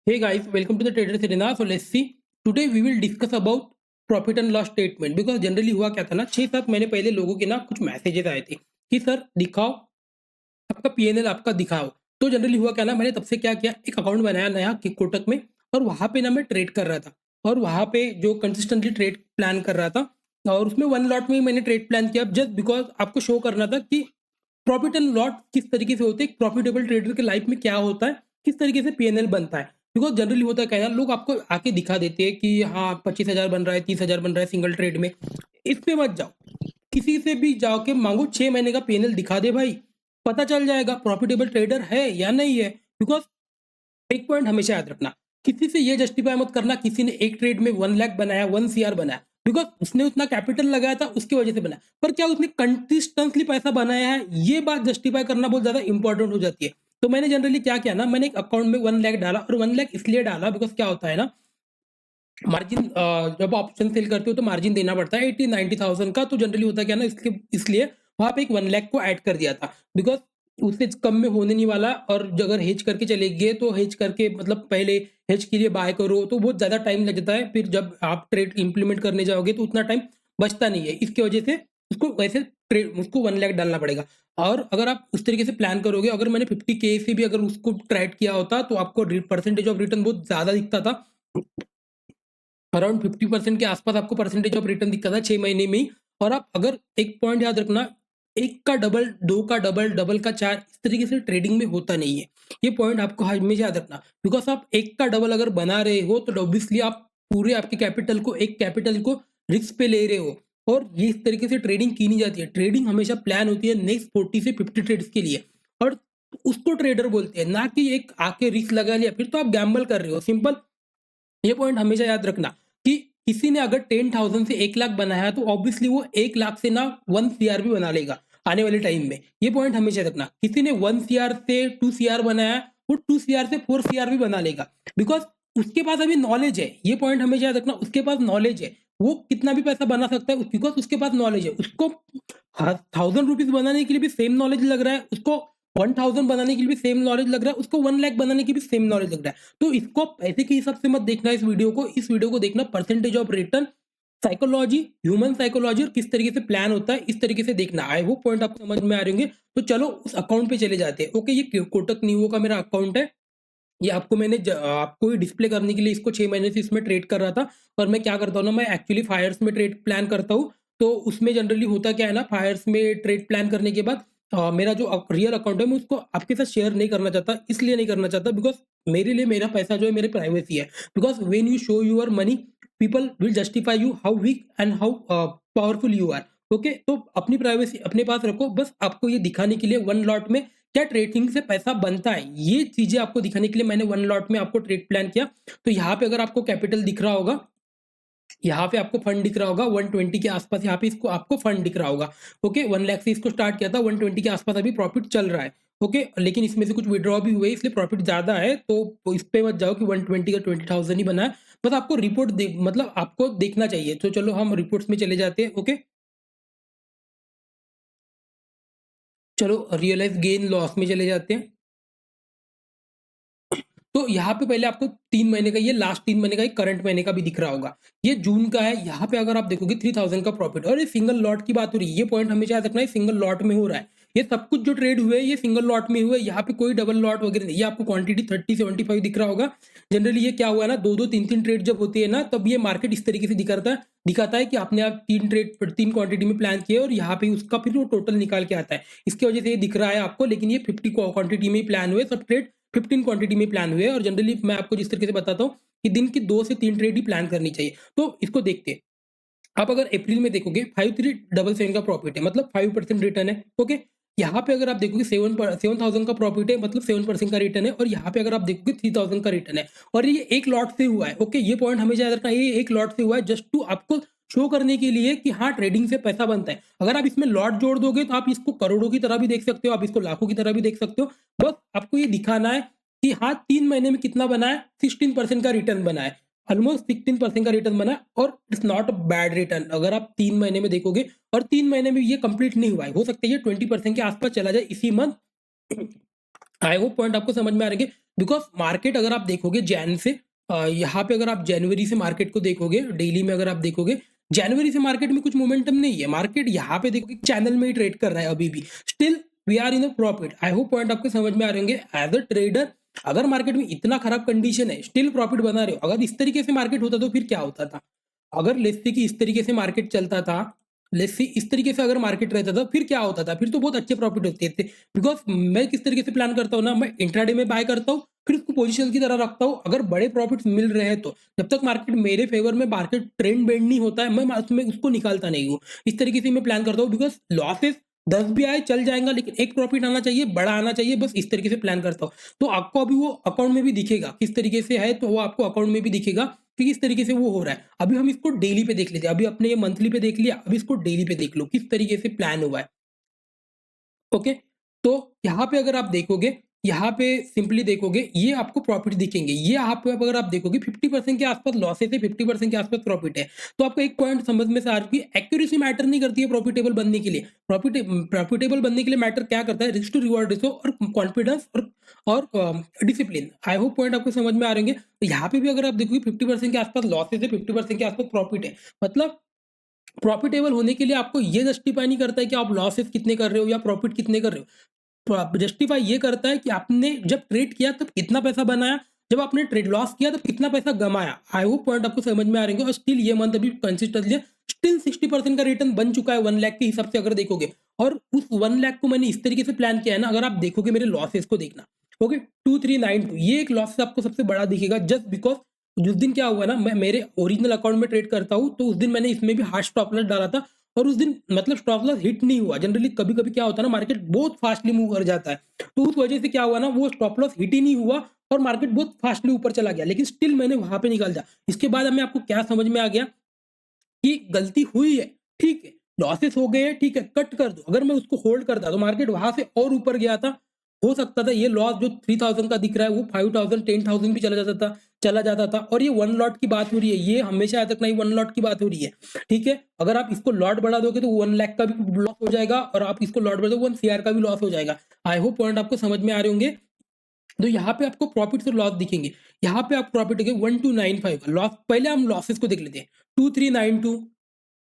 Hey guys, welcome to the Traders Arena. So let's see. Today we will discuss about profit and loss statement because generally हुआ क्या था ना 6-7 महीने पहले लोगों के ना कुछ मैसेजेस आए थे कि सर दिखाओ आपका पीएनएल आपका दिखाओ। तो जनरली हुआ क्या ना मैंने तब से क्या किया एक अकाउंट बनाया नया कि कोटक में और वहां पे ना मैं ट्रेड कर रहा था और वहां पे जो कंसिस्टेंटली ट्रेड प्लान कर रहा था और उसमें वन लॉट में ही मैंने ट्रेड प्लान किया जस्ट बिकॉज आपको शो करना था कि प्रॉफिट एंड लॉस किस तरीके से होते हैं प्रॉफिटेबल ट्रेडर के लाइफ में क्या होता है किस तरीके से पीएनएल बनता है। बिकॉज जनरली होता है क्या है ना लोग आपको आके दिखा देते हैं कि हाँ 25,000 बन रहा है 30,000 बन रहा है सिंगल ट्रेड में। इस पे मत जाओ किसी से भी जाओ के मांगो 6 महीने का पीएनएल दिखा दे भाई पता चल जाएगा प्रॉफिटेबल ट्रेडर है या नहीं है। बिकॉज एक पॉइंट हमेशा याद रखना किसी से ये जस्टिफाई मत करना किसी ने एक ट्रेड में 1 लाख बनाया 1 CR बनाया बिकॉज उसने उतना कैपिटल लगाया था उसकी वजह से बनाया पर क्या उसने कंसिस्टेंटली पैसा बनाया है ये बात जस्टिफाई करना बहुत ज्यादा इंपॉर्टेंट हो जाती है। तो मैंने जनरली क्या किया ना मैंने एक अकाउंट में 1 लाख डाला और 1 लाख इसलिए डाला बिकॉज क्या होता है ना मार्जिन जब ऑप्शन सेल करते हो तो मार्जिन देना पड़ता है 80-90,000 का। तो जनरली होता क्या ना इसके इसलिए वहां पे एक 1 लाख को ऐड कर दिया था बिकॉज उससे कम में होने नहीं वाला और अगर हेज करके चले गए तो हेज करके मतलब पहले हेज के लिए बाय करो तो बहुत ज्यादा टाइम लग जाता है फिर जब आप ट्रेड इंप्लीमेंट करने जाओगे तो उतना टाइम बचता नहीं है इसकी वजह से उसको वैसे ट्रेड उसको 1 लाख डालना पड़ेगा। और अगर आप उस तरीके से प्लान करोगे अगर मैंने 50K से भी अगर उसको ट्रेड किया होता तो आपको परसेंटेज ऑफ रिटर्न बहुत ज्यादा दिखता था अराउंड 50% के आसपास आपको परसेंटेज ऑफ रिटर्न दिखता था 6 महीने में ही। और आप अगर एक पॉइंट याद रखना एक का डबल दो का डबल डबल का चार इस तरीके से ट्रेडिंग में होता नहीं है। ये पॉइंट आपको हमेशा याद रखना बिकॉज आप एक का डबल अगर बना रहे हो तो ऑब्वियसली आप पूरे आपके कैपिटल को एक कैपिटल को रिस्क पे ले रहे हो और ये इस तरीके से ट्रेडिंग की नहीं जाती है। ट्रेडिंग हमेशा प्लान होती है नेक्स्ट 40 से 50 ट्रेड्स के लिए और उसको ट्रेडर बोलते हैं ना कि एक आके रिस्क लगा लिया फिर तो आप गैम्बल कर रहे हो सिंपल। ये पॉइंट हमेशा याद रखना कि किसी ने अगर 10,000 से 1 लाख बनाया तो ऑब्वियसली वो 1 लाख से ना 1 CR भी बना लेगा आने वाले टाइम में। ये पॉइंट हमेशा रखना किसी ने 1 CR से 2 CR बनाया वो 2 CR से 4 CR भी बना लेगा बिकॉज उसके पास अभी नॉलेज है। ये पॉइंट हमेशा याद रखना उसके पास नॉलेज है वो कितना भी पैसा बना सकता है बिकॉज उसके पास नॉलेज है। उसको 1,000 रुपीज बनाने के लिए भी सेम नॉलेज लग रहा है उसको 1,000 बनाने के लिए भी सेम नॉलेज लग रहा है उसको 1 लाख बनाने की भी सेम नॉलेज लग रहा है। तो इसको पैसे के हिसाब से मत देखना इस वीडियो को देखना percentage of return psychology human psychology और किस तरीके से प्लान होता है इस तरीके से देखना। आई होप पॉइंट आपको समझ में आ रहे होंगे। तो चलो उस अकाउंट पे चले जाते हैं। ओके ये कोटक नीवो का मेरा अकाउंट है। ये आपको मैंने आपको डिस्प्ले करने के लिए इसको 6 महीने से इसमें ट्रेड कर रहा था। और मैं क्या करता हूँ ना मैं एक्चुअली फायर्स में ट्रेड प्लान करता हूँ। तो उसमें जनरली होता क्या है ना फायर्स में ट्रेड प्लान करने के बाद मेरा जो रियल अकाउंट है मैं उसको आपके साथ शेयर नहीं करना चाहता इसलिए नहीं करना चाहता बिकॉज मेरे लिए मेरा पैसा जो है मेरी प्राइवेसी है। Because when you show your money people will justify you how weak and how powerful you are. Okay तो अपनी प्राइवेसी अपने पास रखो बस आपको ये दिखाने के लिए वन लॉट में क्या ट्रेडिंग से पैसा बनता है ये चीजें आपको दिखाने के लिए मैंने वन लॉट में आपको ट्रेड प्लान किया। तो यहाँ पे अगर आपको कैपिटल दिख रहा होगा यहाँ पे आपको फंड दिख रहा होगा 120 के आसपास यहाँ पे इसको आपको फंड दिख रहा होगा। ओके 1 लाख से इसको स्टार्ट किया था 120 के आसपास अभी प्रॉफिट चल रहा है। ओके लेकिन इसमें से कुछ विड्रॉ भी हुए इसलिए प्रॉफिट ज्यादा है तो इस पे मत जाओ कि 120 का 20,000 ही बना है। बस आपको रिपोर्ट मतलब आपको देखना चाहिए। तो चलो हम रिपोर्ट्स में चले जाते हैं। ओके चलो रियलाइज गेन लॉस में चले जाते हैं। तो यहाँ पे पहले आपको 3 महीने का ये लास्ट 3 महीने का एक करंट महीने का भी दिख रहा होगा। ये जून का है। यहाँ पे अगर आप देखोगे 3,000 का प्रॉफिट और ये सिंगल लॉट की बात हो रही है। ये पॉइंट हमेशा याद रखना है सिंगल लॉट में हो रहा है। ये सब कुछ जो ट्रेड हुए ये सिंगल लॉट में हुए। यहाँ पे कोई डबल लॉट वगैरह नहीं। ये आपको क्वांटिटी 30-75 दिख रहा होगा। जनरली ये क्या हुआ है ना 2-2 3-3 ट्रेड जब होती है ना तब ये मार्केट इस तरीके से दिखाता है कि आपने आप 3 क्वांटिटी में प्लान किए और यहाँ पे उसका फिर वो टोटल निकाल के आता है। इसकी वजह से ये दिख रहा है आपको लेकिन ये 50 क्वांटिटी में ही प्लान हुए सब ट्रेड 15 क्वांटिटी में प्लान हुए। और जनरली मैं आपको जिस तरीके से बताता हूँ कि दिन की 2 से 3 ट्रेड ही प्लान करनी चाहिए। तो इसको देखते हैं। आप अगर अप्रैल में देखोगे 5377 का प्रॉफिट है मतलब 5% रिटर्न है। ओके यहाँ पे अगर आप देखोगे 7,000 का प्रॉफिट है मतलब 7% का रिटर्न है। और यहाँ पे अगर आप देखोगे 3,000 का रिटर्न है और ये एक लॉट से हुआ है। ओके ये पॉइंट हमेशा याद रखना ये एक लॉट से हुआ है जस्ट टू आपको शो करने के लिए कि हाँ ट्रेडिंग से पैसा बनता है। अगर आप इसमें लॉट जोड़ दोगे तो आप इसको करोड़ों की तरह भी देख सकते हो आप इसको लाखों की तरह भी देख सकते हो। बस आपको ये दिखाना है कि हाँ 3 महीने में कितना बना है 16% का रिटर्न बना है। ऑलमोस्ट 16% का रिटर्न बना और it's not a bad return. अगर आप 3 महीने में देखोगे और 3 महीने में ये कंप्लीट नहीं हुआ है हो सकता है ये 20% के आसपास चला जाए इसी मंथ। आई होप पॉइंट आपको समझ में आ रहे बिकॉज मार्केट अगर आप देखोगे जैन से यहाँ पे अगर आप जनवरी से मार्केट को देखोगे, डेली में अगर आप देखोगे, जनवरी से मार्केट में कुछ मोमेंटम नहीं है। मार्केट यहाँ पे देखोगे चैनल में ही ट्रेड कर रहा है अभी भी, still we are in a profit. I hope point आपको समझ में आ रहे होंगे। एज अ ट्रेडर अगर मार्केट में इतना खराब कंडीशन है, स्टिल प्रॉफिट बना रहे हो। अगर इस तरीके से मार्केट होता तो फिर क्या होता था? अगर लेट्स से कि इस तरीके से मार्केट चलता था, लेट्स से इस तरीके से अगर मार्केट रहता था, फिर क्या होता था? फिर तो बहुत अच्छे प्रॉफिट होते थे। बिकॉज मैं किस तरीके से प्लान करता हूँ ना, मैं इंट्राडे में बाय करता हूँ, फिर उसको पोजीशन की तरह रखता हूँ। अगर बड़े प्रॉफिट्स मिल रहे हैं तो जब तक मार्केट मेरे फेवर में, मार्केट ट्रेंड बेंड नहीं होता है, मैं उसमें उसको निकालता नहीं हूँ। इस तरीके से मैं प्लान करता हूँ। बिकॉज लॉसेस 10 भी आए चल जाएगा, लेकिन एक प्रॉफिट आना चाहिए, बड़ा आना चाहिए, बस इस तरीके से प्लान करता हूँ। तो आपको अभी वो अकाउंट में भी दिखेगा किस तरीके से है, तो वो आपको अकाउंट में भी दिखेगा कि किस तरीके से वो हो रहा है। अभी हम इसको डेली पे देख लेते हैं। अभी अपने ये मंथली पे देख लिया, अभी इसको डेली पे देख लो किस तरीके से प्लान हुआ है। ओके, तो यहाँ पे अगर आप देखोगे, यहाँ पे सिंपली देखोगे, ये आपको प्रॉफिट दिखेंगे। ये यहाँ पे अगर आप देखोगे 50% के आसपास लॉसेस है, 50% के आसपास प्रॉफिट है। तो आपको एक पॉइंट समझ में से आ रहा है कि एक्यूरेसी मैटर नहीं करती है प्रॉफिटेबल बनने के लिए। प्रॉफिटेबल बनने के लिए मैटर क्या करता है? रिस्क टू रिवॉर्ड रेशो और कॉन्फिडेंस और डिसिप्लिन। आई होप पॉइंट आपको समझ में आ रहे होंगे। तो यहाँ पे भी अगर आप देखोगे 50% के आसपास लॉसेस है, 50% के आसपास प्रॉफिट है। मतलब प्रॉफिटेबल होने के लिए आपको ये जस्टिफाई नहीं करता है कि आप लॉसेस कितने कर रहे हो या प्रॉफिट कितने कर रहे हो। जस्टिफाई ये करता है कि आपने जब ट्रेड किया तब कितना पैसा बनाया, जब आपने ट्रेड लॉस किया तब कितना पैसा गमाया। आई होप पॉइंट आपको समझ में आ रहे होंगे। और स्टिल ये मंथ अभी कंसिस्टेंटली स्टिल 60% का रिटर्न बन चुका है 1 लाख के हिसाब से अगर देखोगे। और उस 1 लाख को मैंने इस तरीके से प्लान किया है ना, अगर आप देखोगे मेरे लॉसेस को देखना। ओके, 2392 ये एक लॉस आपको सबसे बड़ा दिखेगा, जस्ट बिकॉज जिस दिन क्या हुआ ना, मैं मेरे ओरिजिनल अकाउंट में ट्रेड करता हूँ, तो उस दिन मैंने इसमें भी हार्ड स्टॉप लॉस डाला था। और उस दिन मतलब स्टॉप लॉस हिट नहीं हुआ। जनरली कभी कभी क्या होता है ना, मार्केट बहुत फास्टली मूव कर जाता है, तो उस वजह से क्या हुआ ना, वो स्टॉप लॉस हिट ही नहीं हुआ और मार्केट बहुत फास्टली ऊपर चला गया। लेकिन स्टिल मैंने वहां पे निकाल दिया। इसके बाद हमें आपको क्या समझ में आ गया कि गलती हुई है, ठीक है, लॉसेस हो गए हैं, ठीक है, कट कर दो। अगर मैं उसको होल्ड करता तो मार्केट वहां से और ऊपर गया था, हो सकता था ये लॉस जो 3000 का दिख रहा है वो 5000 10,000 भी चला जाता था। और ये 1 लॉट की बात हो रही है, ये हमेशा याद रखना, ये 1 लॉट की बात हो रही है। ठीक है, अगर आप इसको लॉट बढ़ा दोगे तो 1 लाख का भी लॉस हो जाएगा, और आप इसको लॉट बढ़ा दो 1 CR का भी लॉस हो जाएगा। आई होप पॉइंट आपको समझ में आ रहे होंगे। तो यहाँ पे आपको प्रॉफिट और लॉस दिखेंगे। यहाँ पे आप प्रॉफिट देखेंगे 1295 का लॉस। पहले हम लॉसेस को देख लेते हैं। 2392,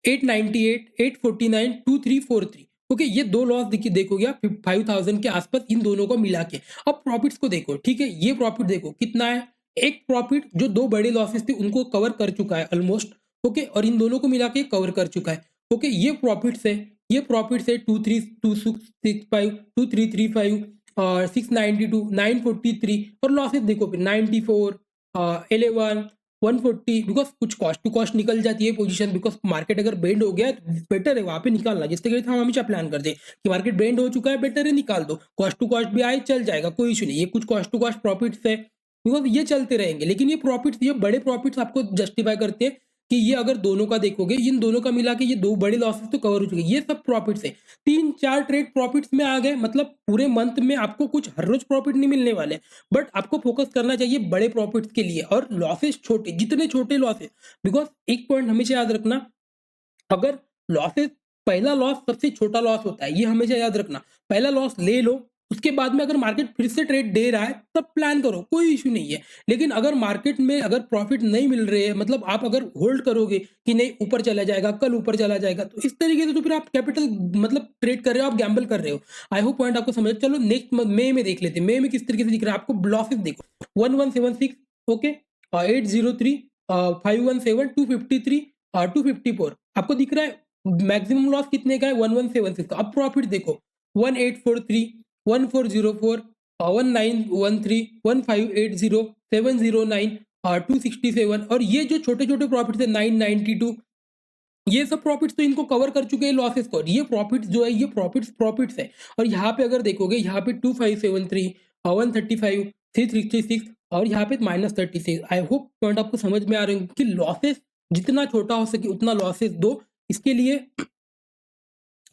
898, 849, 2343। ओके, ये दो लॉस देखिए, देखोगे आप 5000 के आसपास इन दोनों को मिला के। अब प्रॉफिट्स को देखो, ठीक है, ये प्रॉफिट देखो कितना है। एक प्रॉफिट जो दो बड़े लॉसेस थे उनको कवर कर चुका है ऑलमोस्ट। ओके, और इन दोनों को मिला के कवर कर चुका है। ओके, ये प्रॉफिट्स है, ये प्रॉफिट्स है 232665, 2335 और 692, 943। और लॉसेस देखो फिर 94, 11, 140। बिकॉज कुछ कॉस्ट टू कॉस्ट निकल जाती है पोजीशन। बिकॉज मार्केट अगर बेंड हो गया तो बेटर है वहां पे निकालना। जिस तरीके से हम हमेशा प्लान करते हैं कि मार्केट बेंड हो चुका है, बेटर है निकाल दो। कॉस्ट टू कॉस्ट भी आए चल जाएगा, कोई इशू नहीं। ये कुछ कॉस्ट टू कॉस्ट प्रॉफिट्स है, बिकॉज ये चलते रहेंगे। लेकिन ये प्रॉफिट्स, ये बड़े प्रॉफिट्स आपको जस्टिफाई करते हैं कि ये अगर दोनों का देखोगे, इन दोनों का मिला के ये दो बड़े लॉसेस तो कवर हो चुके हैं। ये सब प्रॉफिट्स है। 3-4 ट्रेड प्रॉफिट्स में आ गए, मतलब पूरे मंथ में आपको कुछ हर रोज प्रॉफिट नहीं मिलने वाले। बट आपको फोकस करना चाहिए बड़े प्रॉफिट्स के लिए, और लॉसेस छोटे, जितने छोटे लॉसेस। बिकॉज एक पॉइंट हमेशा याद रखना, अगर लॉसेस, पहला लॉस सबसे छोटा लॉस होता है, ये हमेशा याद रखना। पहला लॉस ले लो, उसके बाद में अगर मार्केट फिर से ट्रेड दे रहा है तब प्लान करो, कोई इशू नहीं है। लेकिन अगर मार्केट में अगर प्रॉफिट नहीं मिल रहे हैं, मतलब आप अगर होल्ड करोगे कि नहीं ऊपर चला जाएगा, कल ऊपर चला जाएगा, तो इस तरीके से तो फिर आप कैपिटल मतलब ट्रेड कर रहे हो, आप गैम्बल कर रहे हो। आई होप पॉइंट आपको समझ। चलो नेक्स्ट मई में देख लेते हैं। मई में किस तरीके से दिख रहा है आपको लॉसेस देखो। 1176, ओके, 803, 517, 253, 254 आपको दिख रहा है। मैक्सिमम लॉस कितने का है? 1176 का। अब प्रॉफिट देखो 1843, 1404, 1913, 1580, 709, 267। और ये जो छोटे छोटे प्रॉफिट है 992, ये सब प्रॉफिट्स तो इनको कवर कर चुके हैं लॉसेस को। ये प्रॉफिट्स जो है, ये प्रॉफिट्स है। और यहाँ पे अगर देखोगे, यहाँ पे 2573, 135, 366, और यहाँ पे -36। आई होप पॉइंट आपको समझ में आ रहे हैं कि लॉसेस जितना छोटा हो सके उतना लॉसेस दो। इसके लिए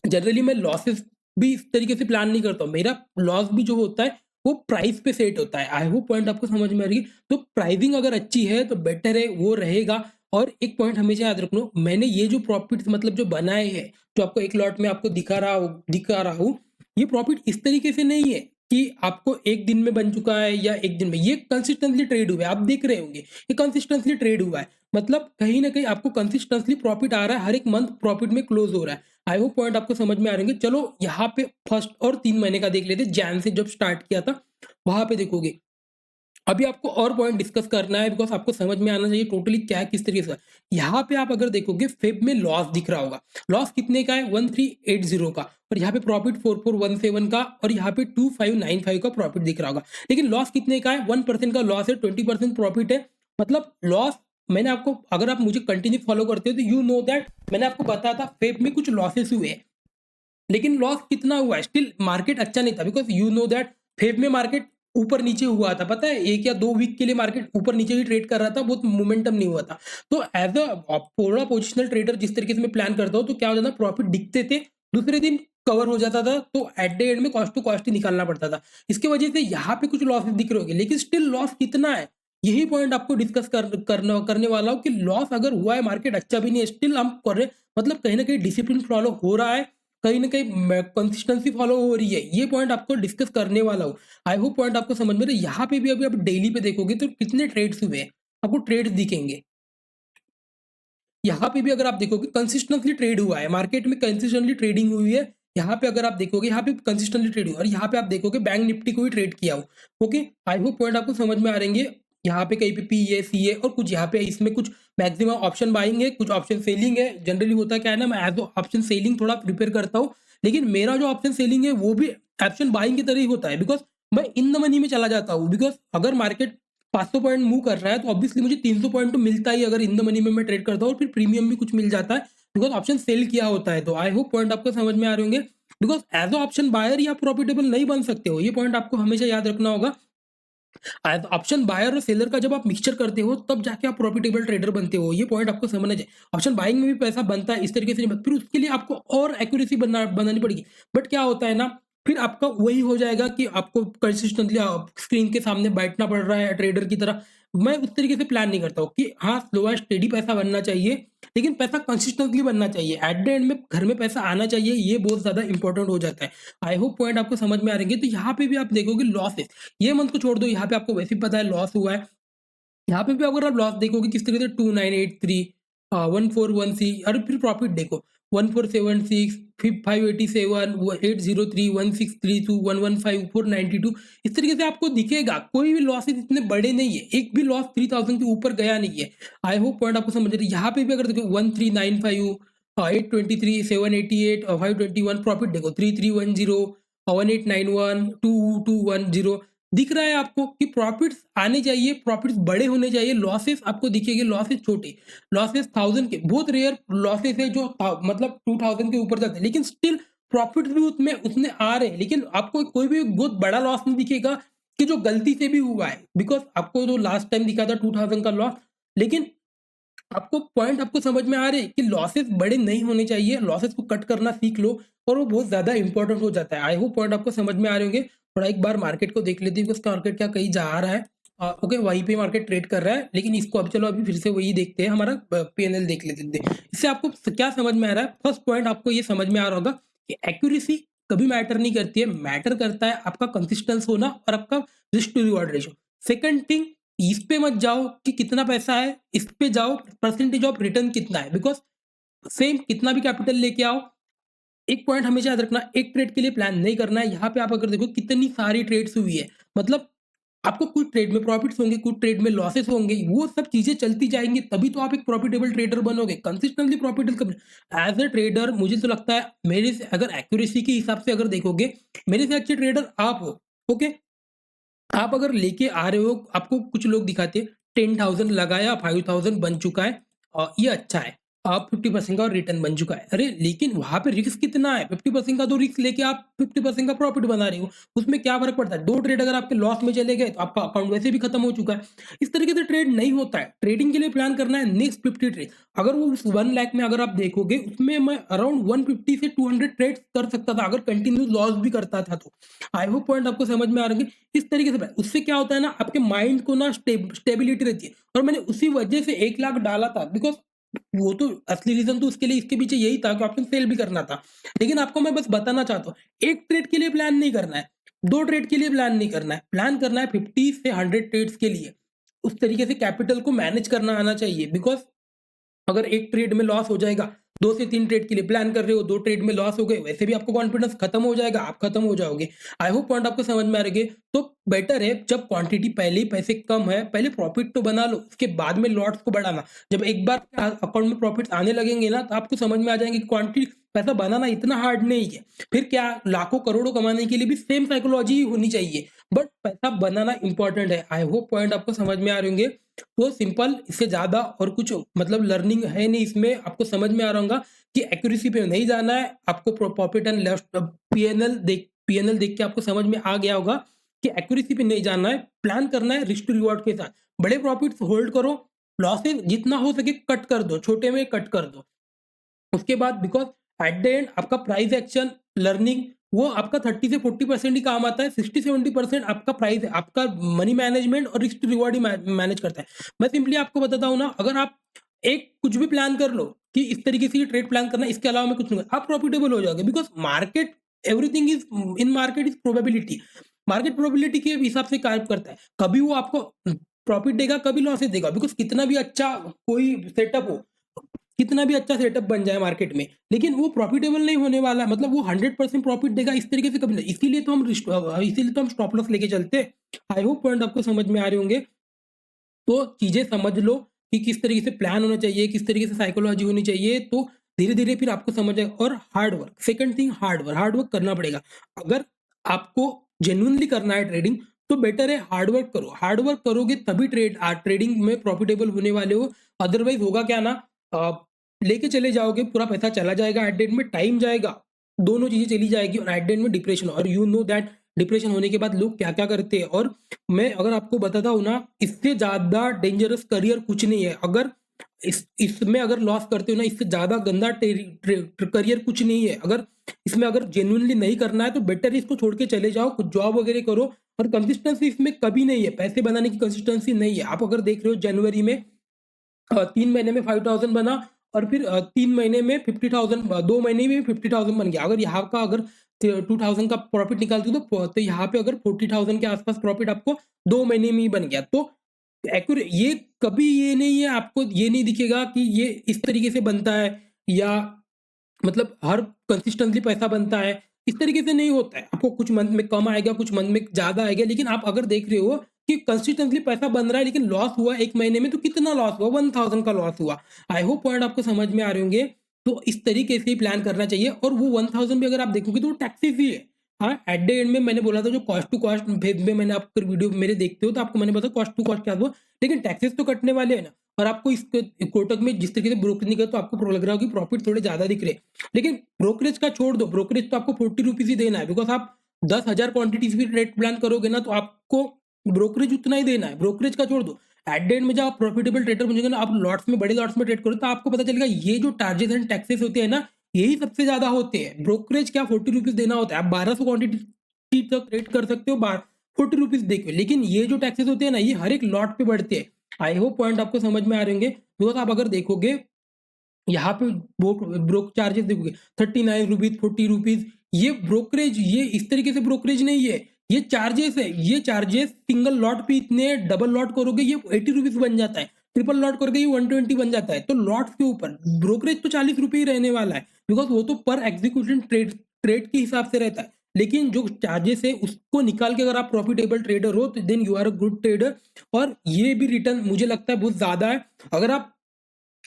जनरली मैं लॉसेस भी इस तरीके से प्लान नहीं करता हूँ। मेरा लॉस भी जो होता है वो प्राइस पे सेट होता है। आई होप पॉइंट आपको समझ में आ रही है। तो प्राइसिंग अगर अच्छी है तो बेटर है, वो रहेगा। और एक पॉइंट हमेशा याद रखना, मैंने ये जो प्रॉफिट मतलब जो बनाए हैं, जो आपको एक लॉट में आपको दिखा रहा हूँ, ये प्रॉफिट इस तरीके से नहीं है कि आपको 1 दिन में बन चुका है या 1 दिन में, ये कंसिस्टेंटली ट्रेड हुआ है, आप देख रहे होंगे, ये कंसिस्टेंटली ट्रेड हुआ है। मतलब कहीं न कहीं आपको कंसिस्टेंटली प्रॉफिट आ रहा है, हर एक मंथ प्रॉफिट में क्लोज़ हो रहा है। आई होप पॉइंट आपको समझ में आ रहे होंगे। चलो यहाँ पे फर्स्ट और 3 महीने का देख लेते हैं, जैन से जब स्टार्ट किया था, वहाँ पे देखोगे। अभी आपको और पॉइंट डिस्कस करना है बिकॉज़ आपको समझ में आना चाहिए टोटली क्या है, किस तरीके से है। यहाँ पे आप अगर देखोगे फेब में लॉस दिख रहा होगा। लॉस कितने का है? 1380 का, और यहाँ पे प्रॉफिट 4417 का, और यहाँ पे 2595 का प्रॉफिट दिख रहा होगा। लेकिन लॉस कितने का है? 1% का लॉस है, 20% प्रॉफिट है। मतलब लॉस, मैंने आपको, अगर आप मुझे कंटिन्यू फॉलो करते हो तो यू नो दैट मैंने आपको बताया था फेब में कुछ लॉसेस हुए हैं। लेकिन लॉस कितना हुआ है? स्टिल मार्केट अच्छा नहीं था because you know that Feb में मार्केट ऊपर-नीचे हुआ था, पता है? 1 या 2 वीक के लिए मार्केट ऊपर-नीचे ही ट्रेड कर रहा था, बहुत मोमेंटम नहीं हुआ था। तो एज़ पूरा पोजिशनल ट्रेडर जिस तरीके से मैं प्लान करता हूँ, तो क्या हो जाता है, प्रॉफिट दिखते थे, दूसरे दिन कवर हो जाता था, तो एट द एंड में कॉस्ट टू कॉस्ट ही निकालना पड़ता था। इसकी वजह से यहाँ पे कुछ लॉसेस दिख रहे होंगे, लेकिन स्टिल लॉस कितना है? यही पॉइंट आपको डिस्कस करने वाला हूँ कि लॉस अगर हुआ है, मार्केट अच्छा भी नहीं है, स्टिल हम कर रहे, मतलब कहीं न कहीं डिसिप्लिन फॉलो हो रहा है, कहीं न कहीं कंसिस्टेंसी फॉलो हो रही है, ये पॉइंट आपको डिस्कस करने वाला हूँ। आई होप पॉइंट आपको समझ में आ रहा है। यहाँ पे भी अभी आप डेली पे देखोगे तो कितने ट्रेड्स हुए हैं, आपको ट्रेड्स दिखेंगे। यहाँ पे भी अगर आप देखोगे कंसिस्टेंटली ट्रेड हुआ है, मार्केट में कंसिस्टेंटली ट्रेडिंग हुई है। यहाँ पे अगर आप देखोगे, यहाँ पे कंसिस्टेंटली ट्रेड हुआ है, और यहाँ पे आप देखोगे बैंक निफ्टी को भी ट्रेड किया हो। ओके, आई होप पॉइंट आपको समझ में आ रहेंगे। यहाँ पे कहीं पे पीए, सीए और कुछ यहाँ पे इसमें कुछ मैक्सिमम ऑप्शन बाइंग है, कुछ ऑप्शन सेलिंग है। जनरली होता क्या है ना, मैं एज़ ऑप्शन सेलिंग थोड़ा प्रिपेयर करता हूँ, लेकिन मेरा जो ऑप्शन सेलिंग है वो भी ऑप्शन बाइंग की तरह ही होता है बिकॉज़ मैं इन द मनी में चला जाता हूँ। बिकॉज़ अगर मार्केट 500 पॉइंट मूव कर रहा है तो ऑब्वियसली मुझे 300 पॉइंट तो मिलता ही, अगर इन द मनी में मैं ट्रेड करता हूँ, और फिर प्रीमियम भी कुछ मिल जाता है बिकॉज़ ऑप्शन सेल किया होता है। तो आई होप पॉइंट आपको समझ में आ रहे होंगे। Because as a option buyer ही आप प्रॉफिटेबल नहीं बन सकते हो, ये पॉइंट आपको हमेशा याद रखना होगा। एज़ ऑप्शन बायर और सेलर का जब आप मिक्सचर करते हो तब जाके आप प्रॉफिटेबल ट्रेडर बनते हो, ये पॉइंट आपको समझना चाहिए। ऑप्शन बाइंग में भी पैसा बनता है, इस तरीके से नहीं फिर उसके लिए आपको और एक्यूरेसी बनानी पड़ेगी। बट क्या होता है ना, फिर आपका वही हो जाएगा कि आपको कंसिस्टेंटली स्क्रीन के सामने बैठना पड़ रहा है ट्रेडर की तरह। मैं उस तरीके से प्लान नहीं करता हूँ कि हाँ, स्लो एंड स्टेडी पैसा बनना चाहिए, लेकिन पैसा कंसिस्टेंटली बनना चाहिए। एट द एंड में घर में पैसा आना चाहिए, ये बहुत ज़्यादा इंपॉर्टेंट हो जाता है। आई होप पॉइंट आपको समझ में आ रहेंगे। तो यहाँ पे भी आप देखोगे लॉसेस, ये मंथ को छोड़ दो, यहाँ पे आपको वैसे ही पता है लॉस हुआ है। यहाँ पे भी अगर आप लॉस देखोगे किस तरीके से, 2983 141 और फिर प्रॉफिट देखो 1476 फिर 587 803 1632 115 492, इस तरीके से आपको दिखेगा। कोई भी लॉसेस इतने बड़े नहीं है, एक भी लॉस 3000 के ऊपर गया नहीं है। आई होप पॉइंट आपको समझ रहे हैं। यहाँ पे भी अगर देखो 1395 823 788 521, प्रॉफिट देखो 3310 1891 2210, दिख रहा है आपको कि प्रॉफिट्स आने चाहिए, प्रॉफिट्स बड़े होने चाहिए, लॉसेस आपको दिखेंगे, लॉसेस छोटे, लॉसेस 1000 के, बहुत रेयर लॉसेस है जो मतलब 2000 के ऊपर जाते हैं, लेकिन स्टिल प्रॉफिट्स भी उसमें उतने आ रहे हैं, लेकिन आपको कोई भी बहुत बड़ा लॉस नहीं दिखेगा कि जो गलती से भी हुआ है, बिकॉज़ आपको जो लास्ट टाइम दिखा था 2000 का लॉस, लेकिन आपको पॉइंट आपको समझ में आ रहे हैं कि लॉसेस बड़े नहीं होने चाहिए, लॉसेस को कट करना सीख लो, और वो बहुत ज़्यादा इंपॉर्टेंट हो जाता है। आई होप पॉइंट आपको समझ में आ रहे होंगे। थोड़ा एक बार मार्केट को देख लेते हैं कि उसका मार्केट क्या कहीं जा रहा है। ओके, वहीं पे मार्केट ट्रेड कर रहा है, लेकिन इसको अब चलो अभी फिर से वही देखते हैं, हमारा पीएनएल देख लेते हैं। इससे आपको क्या समझ में आ रहा है? फर्स्ट पॉइंट आपको ये समझ में आ रहा होगा कि एक्यूरेसी कभी मैटर नहीं करती है, मैटर करता है आपका कंसिस्टेंस होना और आपका risk to reward ratio. Second thing, इस पे मत जाओ कि कितना पैसा है, इस पे जाओ परसेंटेज ऑफ रिटर्न कितना है, बिकॉज़ सेम कितना भी कैपिटल लेके आओ, एक पॉइंट हमेशा याद रखना, एक ट्रेड के लिए प्लान नहीं करना है। यहाँ पे आप अगर देखो कितनी सारी ट्रेड्स हुई है, मतलब आपको कुछ ट्रेड में प्रॉफिट्स होंगे, कुछ ट्रेड में लॉसेस होंगे, वो सब चीज़ें चलती जाएँगी, तभी तो आप एक प्रॉफिटेबल ट्रेडर बनोगे। कंसिस्टेंटली प्रॉफिटेबल कब, एज़ अ ट्रेडर मुझे तो लगता है, मेरे से अगर एक्यूरेसी के हिसाब से अगर देखोगे, मेरे से अच्छे ट्रेडर आप हो, ओके? आप अगर लेके आ रहे हो, आपको कुछ लोग दिखाते हैं 10,000 लगाया, 5,000 बन चुका है, ये अच्छा है। आप 50% का रिटर्न बन चुका है। अरे! लेकिन वहाँ पे रिस्क कितना है? 50% का तो रिस्क लेके आप 50% का प्रॉफिट बना रहे हो। उसमें क्या फ़र्क पड़ता है? 2 ट्रेड अगर आपके लॉस में चले गए तो आपका अकाउंट वैसे भी खत्म हो चुका है। इस तरीके से ट्रेड नहीं होता है। ट्रेडिंग के लिए प्लान करना है नेक्स्ट 50 ट्रेड। अगर वो उस 1 लाख में अगर आप देखोगे, उसमें मैं अराउंड 150 से 200 ट्रेड्स कर सकता था, अगर कंटिन्यू लॉस भी करता था तो। आई होप पॉइंट आपको समझ में आ रहे हैं। इस तरीके से उससे क्या होता है ना, आपके माइंड को ना स्टेबिलिटी रहती है, और मैंने उसी वजह से 1 लाख डाला था, बिकॉज़ वो तो असली रीज़न तो उसके लिए, इसके पीछे यही था कि ऑप्शन सेल भी करना था। लेकिन आपको मैं बस बताना चाहता हूँ, एक ट्रेड के लिए प्लान नहीं करना है। 2 ट्रेड के लिए प्लान नहीं करना है, प्लान करना है 50 से 100 ट्रेड्स के लिए। उस तरीके से कैपिटल को मैनेज करना आना चाहिए, बिकॉज़ अगर एक ट्रेड में लॉस हो जाएगा, 2 से 3 ट्रेड के लिए प्लान कर रहे हो, 2 ट्रेड में लॉस हो गए, वैसे भी आपको कॉन्फिडेंस खत्म हो जाएगा, आप खत्म हो जाओगे। आई होप पॉइंट आपको समझ में आ रही है। तो बेटर है जब क्वांटिटी पहले ही पैसे कम है, पहले प्रॉफिट तो बना लो, उसके बाद में लॉट्स को बढ़ाना। जब एक बार अकाउंट में प्रॉफिट्स आने लगेंगे ना, तो आपको समझ में आ जाएंगे कि क्वांटिटी पैसा बनाना इतना हार्ड नहीं है। फिर क्या लाखों करोड़ों कमाने के लिए भी सेम साइकोलॉजी ही होनी चाहिए, बट पैसा बनाना इंपॉर्टेंट है। आई होप पॉइंट आपको समझ में आ रहे होंगे। तो सिंपल, इससे ज़्यादा और कुछ मतलब लर्निंग है नहीं इसमें, आपको समझ में आ रहा होगा कि एक्यूरेसी पे नहीं जाना है, आपको प्रॉफिट एंड लॉस पीएनएल देख के आपको समझ में आ गया होगा कि एक्यूरेसी पे नहीं जाना है, प्लान करना है रिस्क टू रिवॉर्ड के साथ। बड़े प्रॉफिट्स होल्ड करो, लॉसेस जितना हो सके कट कर दो, छोटे में कट कर दो। उसके बाद बिकॉज़ एट द एंड आपका प्राइस एक्शन, लर्निंग वो आपका 30 से 40% ही काम आता है, 60-70% आपका प्राइस आपका मनी मैनेजमेंट और रिस्क रिवॉर्ड ही मैनेज करता है। मैं सिंपली आपको बताता हूँ ना, अगर आप एक कुछ भी प्लान कर लो कि इस तरीके से ये ट्रेड प्लान करना है, इसके अलावा मैं कुछ नहीं, आप प्रॉफिटेबल हो जाओगे, because market everything is in market is probability. Market probability के हिसाब से कार्य करता है। कभी वो आपको प्रॉफिट देगा, कभी लॉसेस देगा, बिकॉज़ कितना भी अच्छा कोई सेटअप हो, कितना भी अच्छा सेटअप बन जाए मार्केट में, लेकिन वो प्रॉफिटेबल नहीं होने वाला, मतलब वो 100% प्रॉफिट देगा इस तरीके से कभी नहीं। इसीलिए तो हम स्टॉप लॉस लेके चलते हैं। आई होप पॉइंट आपको समझ में आ रहे होंगे। तो चीज़ें समझ लो कि किस तरीके से प्लान होना चाहिए, किस तरीके से साइकोलॉजी होनी चाहिए, तो धीरे-धीरे फिर आपको समझ आएगा। और hard work, second thing hard work करना पड़ेगा। अगर आपको जेन्युइनली करना है ट्रेडिंग, तो बेटर है हार्ड वर्क करो। हार्ड वर्क करोगे तभी ट्रेडिंग में प्रॉफिटेबल होने वाले हो। अदरवाइज़ होगा क्या ना, अ, लेके चले जाओगे, पूरा पैसा चला जाएगा, एट द एंड में टाइम जाएगा, दोनों चीज़ें चली जाएगी और एट द एंड में डिप्रेशन, और यू नो दैट डिप्रेशन होने के बाद लोग क्या-क्या करते हैं। और मैं अगर आपको बताता हूँ ना, इससे ज़्यादा डेंजरस करियर कुछ नहीं है। अगर इसमें अगर लॉस करते हो ना, इससे ज़्यादा गंदा करियर कुछ नहीं है। अगर इसमें अगर जेन्युइनली नहीं करना है, तो बेटर है इसको छोड़ के चले जाओ, कुछ जॉब वगैरह करो। और कंसिस्टेंसी इसमें कभी नहीं है, पैसे बनाने की कंसिस्टेंसी नहीं है। आप अगर देख रहे हो जनवरी में 3 महीने में 5000 बना, और फिर 3 महीने में 50,000, 2 महीने में 50,000 बन गया। अगर यहाँ का अगर 2000 का प्रॉफिट निकालते हो, तो यहाँ पे अगर 40,000 के आसपास प्रॉफिट आपको 2 महीने में ही बन गया। तो ये कभी ये नहीं है, आपको ये नहीं दिखेगा कि ये इस तरीके से बनता है, या मतलब हर कंसिस्टेंटली पैसा बनता है, इस तरीके से नहीं होता है। आपको कुछ मंथ में कम आएगा, कुछ मंथ में ज़्यादा आएगा, लेकिन आप अगर देख रहे हो कि कंसिस्टेंटली पैसा बन रहा है, लेकिन लॉस हुआ 1 महीने में, तो कितना लॉस हुआ? 1000 का लॉस हुआ। आई होप पॉइंट आपको समझ में आ रहे होंगे। तो इस तरीके से ही प्लान करना चाहिए, और वो 1000 भी अगर आप देखोगे तो वो टैक्सेस ही है। हाँ, एट द एंड में मैंने बोला था, जो कॉस्ट टू कॉस्ट फेज में मैंने आपको वीडियो मेरे देखते हो, तो आपको मैंने बताया कॉस्ट टू कॉस्ट क्या हुआ, लेकिन टैक्सेस तो कटने वाले हैं ना। और आपको इस कोटक में जिस तरीके से ब्रोकरेज निकला, तो आपको लग रहा हो कि प्रॉफिट थोड़े ज़्यादा दिख रहे हैं। लेकिन ब्रोकरेज का छोड़ दो, ब्रोकरेज तो आपको 40 रुपीज़ ही देना है, बिकॉज़ आप 10,000 क्वांटिटीज़ भी ट्रेड प्लान करोगे ना, तो आपको ब्रोकरेज उतना ही देना है। ब्रोकरेज का छोड़ दो। एट द एंड में जब आप प्रॉफिटेबल ट्रेडर बन जाओगे ना, आप लॉट्स में, बड़े लॉट्स में ट्रेड करो, तो आपको पता चलेगा ये जो चार्जेस एंड टैक्सेस होते हैं ना, यही सबसे ज़्यादा होते हैं। ब्रोकरेज क्या 40 रुपीज़ देना होता है। आप 1200 क्वांटिटी तक ट्रेड कर सकते हो, 40 रुपीज़ देके। लेकिन ये जो टैक्सेस होते हैं ना, ये हर एक लॉट पे बढ़ते हैं। आई होप पॉइंट आपको समझ में आ रहे होंगे। बिकॉज़ आप अगर देखोगे, यहाँ पे ब्रोक चार्जेस देखोगे 39 रुपीज़, 40 रुपीज़, ये ब्रोकरेज, ये इस तरीके से ब्रोकरेज नहीं है, ये चार्जेस है। ये चार्जेस सिंगल लॉट पे इतने, डबल लॉट करोगे ये 80 रुपीज़ बन जाता है, ट्रिपल लॉट करोगे ये 120 बन जाता है। तो लॉट्स के ऊपर ब्रोकरेज तो 40 रुपए ही रहने वाला है, बिकॉज़ वो तो पर एग्जीक्यूशन ट्रेड ट्रेड के हिसाब से रहता है। लेकिन जो चार्जेस है उसको निकाल के अगर आप प्रॉफिटेबल ट्रेडर हो, तो then you are a good trader. और ये भी रिटर्न मुझे लगता है बहुत ज़्यादा है। अगर आप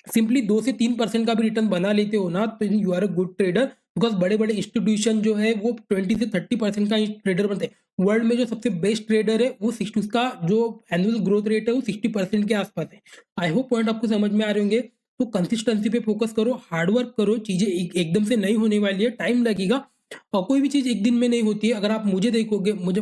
सिंपली 2 से 3% का भी रिटर्न बना लेते हो ना, तो you are a good trader. Because बड़े-बड़े इंस्टीट्यूशन जो है वो 20 से 30% का ही ट्रेडर बनते हैं। वर्ल्ड में जो सबसे बेस्ट ट्रेडर है, वो 60, उसका जो एनुअल ग्रोथ रेट है वो 60% के आसपास है। आई होप पॉइंट आपको समझ में आ रहे होंगे। तो कंसिस्टेंसी पे फोकस करो, हार्ड वर्क करो, चीज़ें एकदम से नहीं होने वाली है, टाइम लगेगा। और कोई भी चीज़ एक दिन में नहीं होती है। अगर आप मुझे देखोगे, मुझे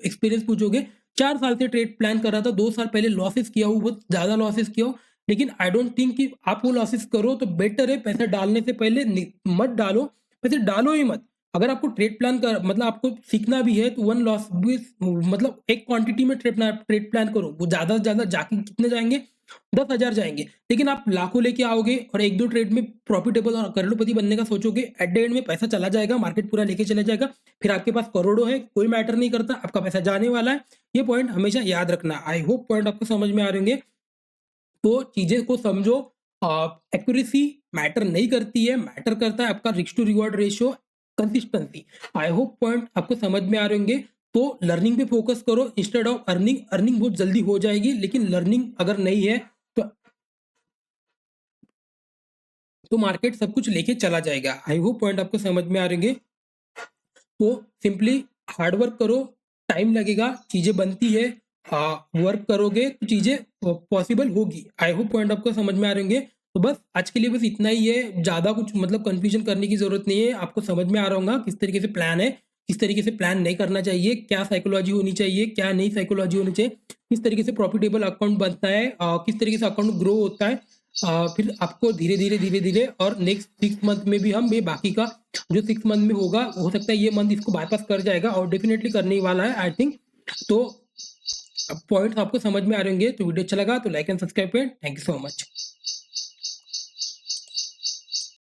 एक्सपीरियंस पूछोगे, 4 साल से ट्रेड प्लान कर रहा था, 2 साल पहले लॉसेस किया हूँ, बहुत ज़्यादा लॉसेस किया हूँ। लेकिन आई डोंट थिंक कि आप वो लॉसेस करो, तो बेटर है पैसा डालने से पहले मत डालो, पैसे डालो ही मत। अगर आपको ट्रेड प्लान कर, मतलब आपको सीखना भी है, तो वन लॉस भी, मतलब एक क्वांटिटी में ट्रेड प्लान करो। वो ज़्यादा से ज़्यादा जाके कितने जाएँगे, 10,000 जाएँगे, लेकिन आप लाखों लेके आओगे और 1-2 ट्रेड में प्रॉफिटेबल और करोड़पति बनने का सोचोगे, एट द एंड में पैसा चला जाएगा, मार्केट पूरा लेके चला जाएगा, फिर आपके पास करोड़ों है, कोई मैटर नहीं करता, आपका पैसा जाने वाला है। ये पॉइंट हमेशा याद रखना। आई होप पॉइंट आपको समझ में आ रहे होंगे। तो चीज़ें को समझो, एक्यूरेसी मैटर नहीं करती है, मैटर करता है आपका risk to reward ratio, consistency. I hope point आपको समझ में आ रहे होंगे। तो लर्निंग पे फोकस करो इंस्टेड ऑफ अर्निंग। अर्निंग बहुत जल्दी हो जाएगी, लेकिन लर्निंग अगर नहीं है तो मार्केट सब कुछ लेके चला जाएगा। आई होप पॉइंट आपको समझ में आ रहे होंगे। तो सिंपली हार्ड वर्क करो, टाइम लगेगा, चीज़ें बनती है, वर्क करोगे तो चीज़ें पॉसिबल होगी। आई होप पॉइंट आपको समझ में आ रहे होंगे। तो बस आज के लिए बस इतना ही है, ज़्यादा कुछ मतलब कन्फ्यूजन करने की ज़रूरत नहीं है, आपको समझ में आ रहा होगा किस तरीके से प्लान है, किस तरीके से प्लान नहीं करना चाहिए, क्या साइकोलॉजी होनी चाहिए, क्या नहीं साइकोलॉजी होनी चाहिए, किस तरीके से प्रॉफिटेबल अकाउंट बनता है, किस तरीके से अकाउंट ग्रो होता है। फिर आपको धीरे-धीरे और नेक्स्ट 6 मंथ में भी हम ये बाकी का जो 6 मंथ में होगा, हो सकता है ये मंथ इसको बायपास कर जाएगा और डेफिनिटली करने ही वाला है आई थिंक। तो पॉइंट्स आपको समझ में आ रहे होंगे। तो वीडियो अच्छा लगा तो लाइक एंड सब्सक्राइब करें। Thank you so much.